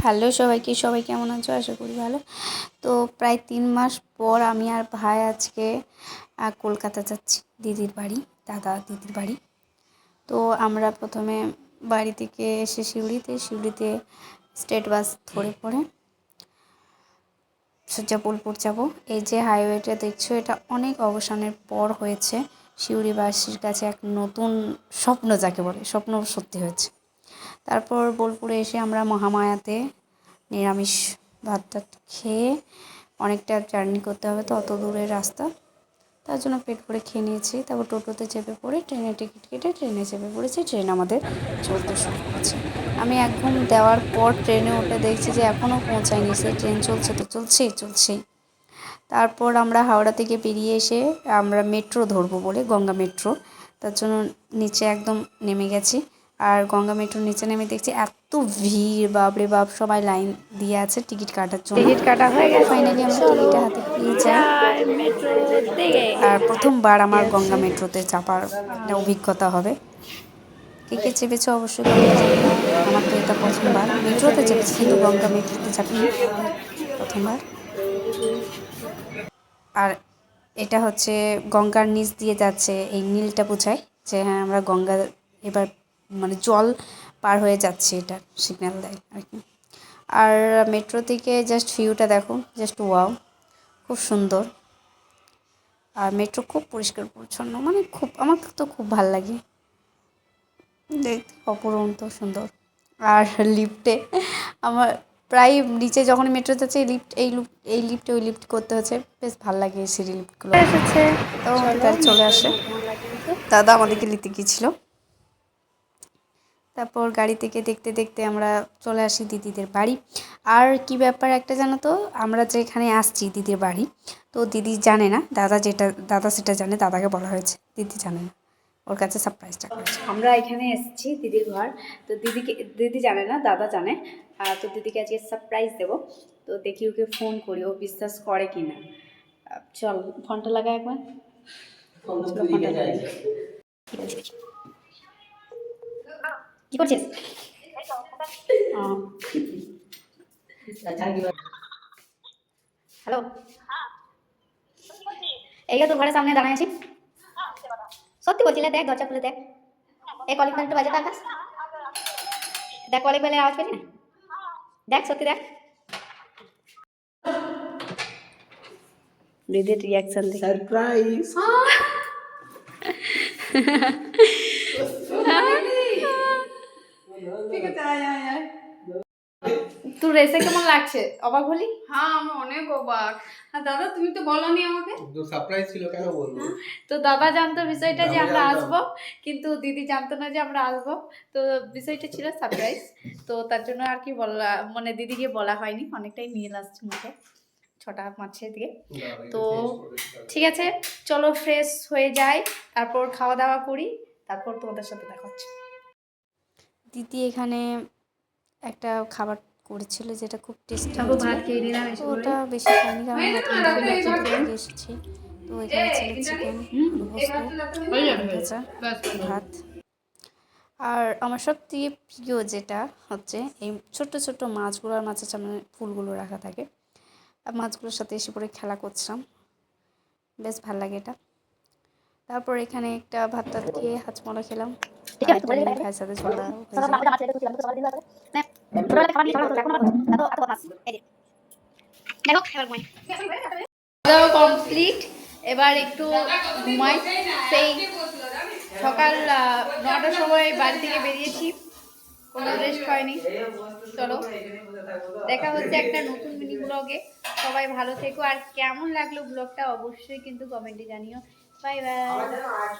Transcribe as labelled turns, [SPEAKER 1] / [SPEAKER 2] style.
[SPEAKER 1] Hello সবাইকে, সবাই কেমন আছো? আশা করি ভালো। তো প্রায় 3 মাস পর আমি আর ভাই আজকে কলকাতা যাচ্ছি দিদির বাড়ি, দিদির বাড়ি। তো আমরা প্রথমে বাড়ি থেকে এসে সিউড়িতে স্টেট বাস ধরে পড়ে সোজা বোলপুর যাব। এই যে হাইওয়েটা দেখছো, এটা অনেক অবসানের পর হয়েছে। সিউড়িবাসীর কাছে এক নতুন স্বপ্ন, যাকে বলে স্বপ্ন সত্যি হয়েছে। তারপর বোলপুরে এসে আমরা মহামায়াতে নিরামিষ ভাত টাত খেয়ে, অনেকটা জার্নি করতে হবে তো, অত দূরের রাস্তা, তার জন্য পেট ভরে খেয়ে নিয়েছি। তারপর টোটোতে চেপে পড়ে ট্রেনের টিকিট কেটে ট্রেনে চেপে পড়েছি। ট্রেন আমাদের চলতে শুরু করেছে। আমি এক ঘুম দেওয়ার পর ট্রেনে উঠে দেখছি যে এখনও পৌঁছায়নি, সেই ট্রেন চলছে তো চলছেই। তারপর আমরা হাওড়া থেকে বেরিয়ে এসে আমরা মেট্রো ধরবো বলে, গঙ্গা মেট্রো, তার জন্য নিচে একদম নেমে গেছি। আর গঙ্গা মেট্রোর নিচে নেমে দেখছি এত ভিড়, বাপরে বাপ, সবাই লাইন দিয়ে আছে টিকিট কাটার জন্য। টিকিট কাটা হয়ে গেছে, ফাইনালি আমরা টিকিটটা হাতে পেয়ে যাই মেট্রো থেকে। আর প্রথমবার আমার গঙ্গা মেট্রোতে চাপার অভিজ্ঞতা হবে। কে চেপেছে অবশ্যই কমেন্টে জানাবে। আমার তো এটা প্রথমবার, মেট্রোতে চেপেছি কিন্তু গঙ্গা মেট্রোতে চাপিনি, প্রথমবার। আর এটা হচ্ছে গঙ্গার নিচ দিয়ে যাচ্ছে, এই নীলটা বোঝায় যে হ্যাঁ আমরা গঙ্গা এবার মানে জল পার হয়ে যাচ্ছে, এটা সিগন্যাল দেয় আর কি। আর মেট্রো থেকে জাস্ট ভিউটা দেখো, জাস্ট ওয়াও, খুব সুন্দর। আর মেট্রো খুব পরিষ্কার পরিচ্ছন্ন, মানে খুব, আমার তো খুব ভালো লাগে দেখতে, অপরন্ত সুন্দর। আর লিফটে আমার প্রায় নিচে যখন মেট্রো যাচ্ছে, এই লিফটে ওই লিফট করতে হচ্ছে, বেশ ভালো লাগে এই সিঁড়ি লিফটগুলো এসেছে। তো আমাদের চলে আসে, দাদা আমাদেরকে নিতে গিয়েছিল। তারপর গাড়ি থেকে দেখতে দেখতে আমরা চলে আসি দিদিদের বাড়ি। আর কি ব্যাপার একটা জানো তো, আমরা যেখানে আসছি দিদির বাড়ি, তো দিদি জানে না, দাদা সেটা জানে, দাদাকে বলা হয়েছে, দিদি জানে না, ওর কাছে সারপ্রাইজটা করেছে। আমরা এখানে এসেছি দিদির ঘর, তো দিদি জানে না, দাদা জানে। তো দিদিকে আজকে সারপ্রাইজ দেবো, তো দেখি ওকে ফোন করি, ও বিশ্বাস করে কি না। চল ফোনটা লাগা একবার, ফোনটা লাগাই। কি করছিস? হ্যালো, এই তোর ঘরের সামনে দাঁড়ায় আছি। সত্যি বলছি, দেখ দরজা খুলে দেখ, এই কলিং বেলটা বাজাতে আকাশ, দেখ কলিং বেলের আওয়াজ পেলি না? দেখ সত্যি দেখ, দিদির রিয়াকশন দেখ। সারপ্রাইজ। ঠিক আছে, আয়। তোর এসে কেমন লাগছে? অবাক হলি?
[SPEAKER 2] হ্যাঁ, আমি অনেক অবাক। আর দাদা তুমি তো বলনি আমাকে।
[SPEAKER 3] তো সারপ্রাইজ ছিল, কেন বলবো?
[SPEAKER 2] তো দাদা জানতো বিষয়টা যে আমরা আসবো, কিন্তু দিদি জানতো না যে আমরা আসবো। তো বিষয়টা ছিল সারপ্রাইজ, তো তার জন্য আর কি বলা, মানে দিদিকে বলা হয়নি। অনেকটাই মিল আসছে মুখে, 6টা 5 দিকে। তো ঠিক আছে, চলো ফ্রেশ হয়ে যাই, তারপর খাওয়া দাওয়া করি, তারপর তোমাদের সাথে দেখা হচ্ছে।
[SPEAKER 1] দিদি এখানে একটা খাবার করেছিল যেটা খুব টেস্টি
[SPEAKER 2] ভাত খেয়ে নিলাম,
[SPEAKER 1] ওটা বেশি খাইনি, কারণ থেকে এসেছি। তো এখানে ছিল চিকেন, আলু পোস্ত, ভাজা, ভাত। আর আমার সব থেকে প্রিয় যেটা হচ্ছে এই ছোট্ট ছোট্ট মাছগুলো, আর মাছের সামনে ফুলগুলো রাখা থাকে, আর মাছগুলোর সাথে এসে পরে খেলা করছিলাম, বেশ ভালো লাগে এটা। তারপর এখানে একটা ভাত টাত খেয়ে হাঁচমলা খেলাম, ভাইয়ের সাথে ঝগড়া
[SPEAKER 2] কমপ্লিট। এবার একটু ঘুমাই। সেই সকাল 9টার সময় বাড়ি থেকে বেরিয়েছি, কোনো রেস্ট হয়নি। চলো দেখা হচ্ছে একটা নতুন মিনি ব্লগে। সবাই ভালো থেকো, আর কেমন লাগলো ব্লগটা অবশ্যই কিন্তু কমেন্টে জানিও। Bye bye.